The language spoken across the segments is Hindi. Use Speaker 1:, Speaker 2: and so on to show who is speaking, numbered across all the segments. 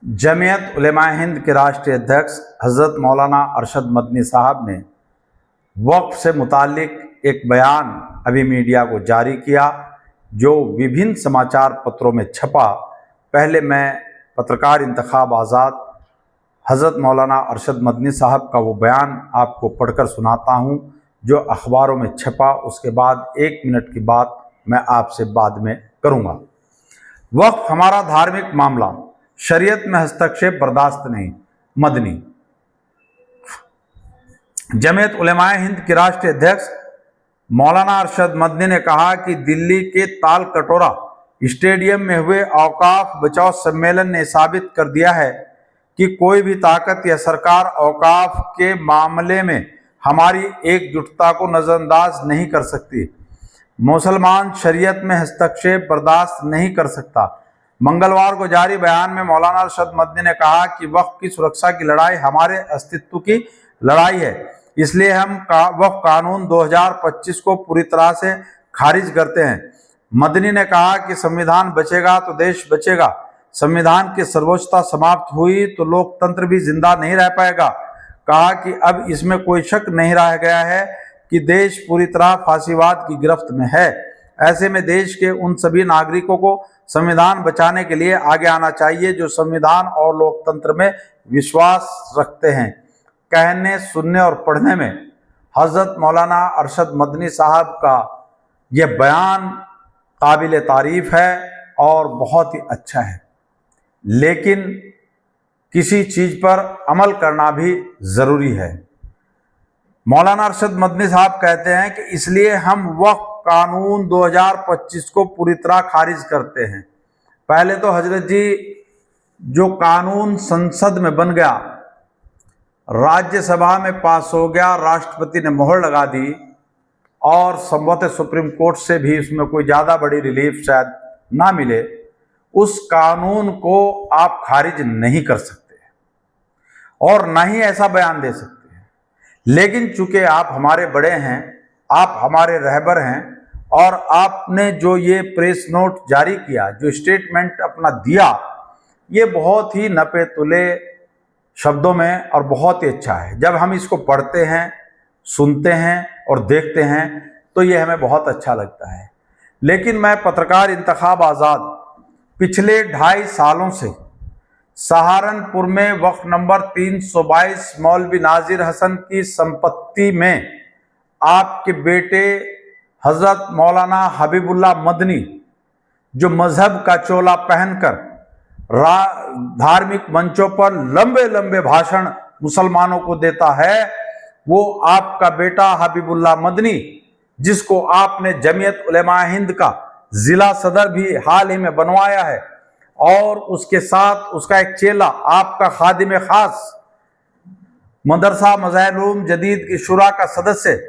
Speaker 1: जमीयत उलेमा हिंद के राष्ट्रीय अध्यक्ष हज़रत मौलाना अरशद मदनी साहब ने वक्फ से मुतालिक एक बयान अभी मीडिया को जारी किया, जो विभिन्न समाचार पत्रों में छपा। पहले मैं पत्रकार इंतखाब आज़ाद हज़रत मौलाना अरशद मदनी साहब का वो बयान आपको पढ़कर सुनाता हूँ जो अखबारों में छपा। उसके बाद 1 मिनट की बात मैं आपसे बाद में करूँगा। वक्फ हमारा धार्मिक मामला, शरीयत में हस्तक्षेप बर्दाश्त नहीं। मदनी। जमीयत उलेमा हिंद के राष्ट्रीय अध्यक्ष मौलाना अरशद मदनी ने कहा कि दिल्ली के ताल कटोरा स्टेडियम में हुए औकाफ बचाओ सम्मेलन ने साबित कर दिया है कि कोई भी ताकत या सरकार औकाफ के मामले में हमारी एकजुटता को नजरअंदाज नहीं कर सकती। मुसलमान शरीयत में हस्तक्षेप बर्दाश्त नहीं कर सकता। मंगलवार को जारी बयान में मौलाना अरशद मदनी ने कहा कि वक्फ की सुरक्षा की लड़ाई हमारे अस्तित्व की लड़ाई है, इसलिए हम वक्फ कानून 2025 को पूरी तरह से खारिज करते हैं। मदनी ने कहा कि संविधान बचेगा तो देश बचेगा। संविधान की सर्वोच्चता समाप्त हुई तो लोकतंत्र भी जिंदा नहीं रह पाएगा। कहा कि अब इसमें कोई शक नहीं रह गया है कि देश पूरी तरह फांसीवाद की गिरफ्त में है। ऐसे में देश के उन सभी नागरिकों को संविधान बचाने के लिए आगे आना चाहिए जो संविधान और लोकतंत्र में विश्वास रखते हैं। कहने, सुनने और पढ़ने में हज़रत मौलाना अरशद मदनी साहब का यह बयान काबिल तारीफ है और बहुत ही अच्छा है, लेकिन किसी चीज़ पर अमल करना भी ज़रूरी है। मौलाना अरशद मदनी साहब कहते हैं कि इसलिए हम वक्फ कानून 2025 को पूरी तरह खारिज करते हैं। पहले तो हजरत जी जो कानून संसद में बन गया, राज्यसभा में पास हो गया, राष्ट्रपति ने मोहर लगा दी और संभवतः सुप्रीम कोर्ट से भी इसमें कोई ज़्यादा बड़ी रिलीफ शायद ना मिले, उस कानून को आप खारिज नहीं कर सकते और ना ही ऐसा बयान दे सकते। लेकिन चूंकि आप हमारे बड़े हैं, आप हमारे रहबर हैं और आपने जो ये प्रेस नोट जारी किया, जो स्टेटमेंट अपना दिया, ये बहुत ही नपे तुले शब्दों में और बहुत ही अच्छा है। जब हम इसको पढ़ते हैं, सुनते हैं और देखते हैं तो ये हमें बहुत अच्छा लगता है। लेकिन मैं पत्रकार इंतखाब आज़ाद पिछले 2.5 सालों से सहारनपुर में वक्फ नंबर 322 मौलवी नाजिर हसन की संपत्ति में आपके बेटे हजरत मौलाना हबीबुल्लाह मदनी जो मजहब का चोला पहनकर धार्मिक मंचों पर लंबे लंबे भाषण मुसलमानों को देता है, वो आपका बेटा हबीबुल्लाह मदनी, जिसको आपने जमीयत उलेमा हिंद का जिला सदर भी हाल ही में बनवाया है, और उसके साथ उसका एक चेला आपका खादिम खास मदरसा मज़ाहिर-उल-उलूम जदीद की शुरा का सदस्य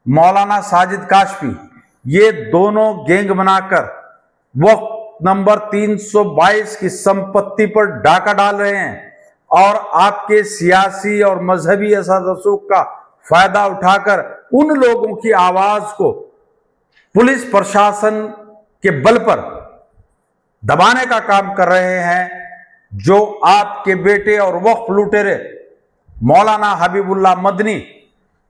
Speaker 1: मौलाना साजिद काशफी, ये दोनों गैंग बनाकर वक्फ नंबर 322 की संपत्ति पर डाका डाल रहे हैं और आपके सियासी और मजहबी असर रसूख का फायदा उठाकर उन लोगों की आवाज को पुलिस प्रशासन के बल पर दबाने का काम कर रहे हैं, जो आपके बेटे और वक्फ लुटेरे मौलाना हबीबुल्लाह मदनी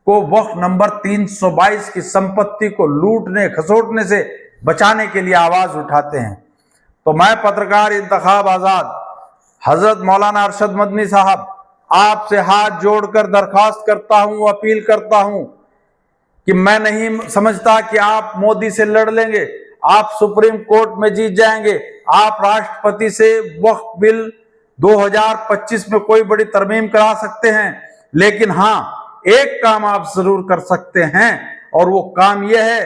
Speaker 1: को वक्फ नंबर 322 की संपत्ति को लूटने खसोटने से बचाने के लिए आवाज उठाते हैं। तो मैं पत्रकार इंतखाब आज़ाद हजरत मौलाना अरशद मदनी साहब आपसे हाथ जोड़कर दरखास्त करता हूं, अपील करता हूं कि मैं नहीं समझता कि आप मोदी से लड़ लेंगे, आप सुप्रीम कोर्ट में जीत जाएंगे, आप राष्ट्रपति से वक्फ बिल 2025 में कोई बड़ी तरमीम करा सकते हैं, लेकिन हां, एक काम आप जरूर कर सकते हैं और वो काम यह है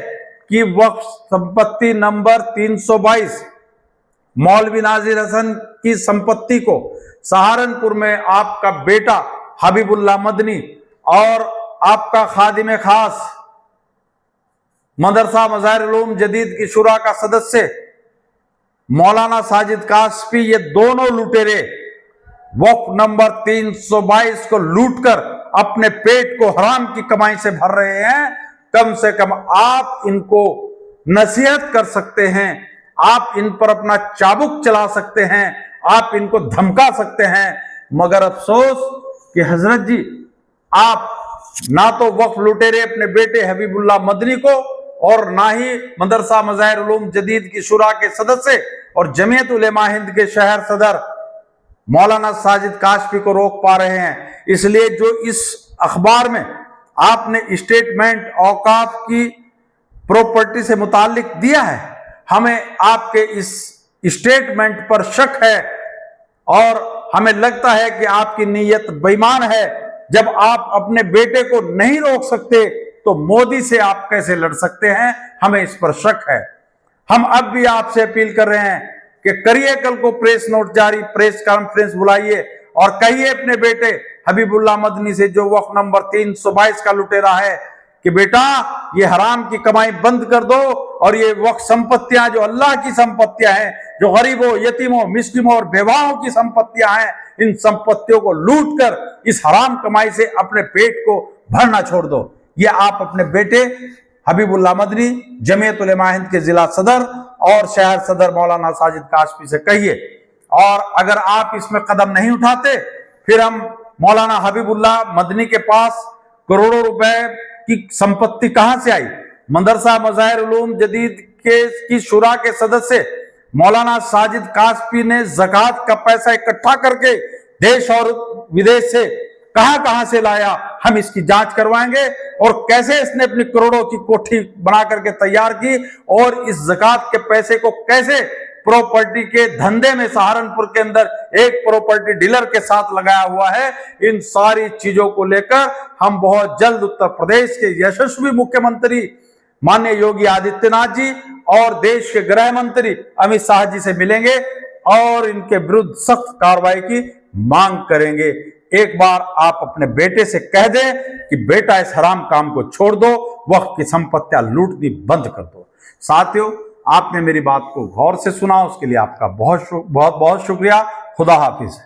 Speaker 1: कि वक्फ संपत्ति नंबर 322 मौलवी नाजिर हसन की संपत्ति को सहारनपुर में आपका बेटा हबीबुल्लाह मदनी और आपका खादिम खास मदरसा मज़ाहिर-उल-उलूम जदीद की शुरा का सदस्य मौलाना साजिद काशफी, ये दोनों लुटेरे वक्फ नंबर 322 को लूटकर अपने पेट को हराम की कमाई से भर रहे हैं। कम से कम आप इनको नसीहत कर सकते हैं, आप इन पर अपना चाबुक चला सकते हैं आप इनको धमका सकते हैं, मगर अफसोस कि हजरत जी आप ना तो वक्फ लुटेरे अपने बेटे हबीबुल्लाह मदनी को और ना ही मदरसा मज़ाहिर उलूम जदीद की शुरा के सदस्य और जमीयत उलेमा हिंद के शहर सदर मौलाना साजिद काशफी को रोक पा रहे हैं। इसलिए जो इस अखबार में आपने स्टेटमेंट औकाफ की प्रॉपर्टी से मुतालिक दिया है, हमें आपके इस स्टेटमेंट पर शक है और हमें लगता है कि आपकी नीयत बेईमान है। जब आप अपने बेटे को नहीं रोक सकते तो मोदी से आप कैसे लड़ सकते हैं, हमें इस पर शक है। हम अब भी आपसे अपील कर रहे हैं कि करिए कल को प्रेस नोट जारी, प्रेस कॉन्फ्रेंस बुलाइए और कहिए अपने बेटे हबीबुल्लाह मदनी से जो वक्फ नंबर 322 का लुटेरा है कि बेटा ये हराम की कमाई बंद कर दो और ये वक्फ संपत्तियां जो अल्लाह की संपत्तियां हैं, जो गरीबों, यतीमों, मिस्किनों और बेवाओं की संपत्तियां हैं, इन संपत्तियों को लूट कर इस हराम कमाई से अपने पेट को भरना छोड़ दो। ये आप अपने बेटे हबीबुल्लाह मदनी, जमीयत उलेमा हिंद के जिला सदर और शहर सदर मौलाना साजिद काशफी से कहिए। और अगर आप इसमें कदम नहीं उठाते फिर हम मौलाना हबीबुल्लाह मदनी के पास करोड़ों रुपए की संपत्ति कहां से आई, मदरसा मज़ाहिर उलूम जदीद की शुरा के सदस्य मौलाना साजिद काशफी ने ज़कात का पैसा इकट्ठा करके देश और विदेश से कहां से लाया, हम इसकी जांच करवाएंगे और कैसे इसने अपनी करोड़ों की कोठी बना करके तैयार की और इस ज़कात के पैसे को कैसे प्रॉपर्टी के धंधे में सहारनपुर के अंदर एक प्रॉपर्टी डीलर के साथ लगाया हुआ है। इन सारी चीजों को लेकर हम बहुत जल्द उत्तर प्रदेश के यशस्वी मुख्यमंत्री माननीय योगी आदित्यनाथ जी और देश के गृह मंत्री अमित शाह जी से मिलेंगे और इनके विरुद्ध सख्त कार्रवाई की मांग करेंगे। एक बार आप अपने बेटे से कह दें कि बेटा इस हराम काम को छोड़ दो, वक्त की संपत्तियां लूटनी बंद कर दो। साथियों, आपने मेरी बात को गौर से सुना, उसके लिए आपका बहुत बहुत शुक्रिया। खुदा हाफिज।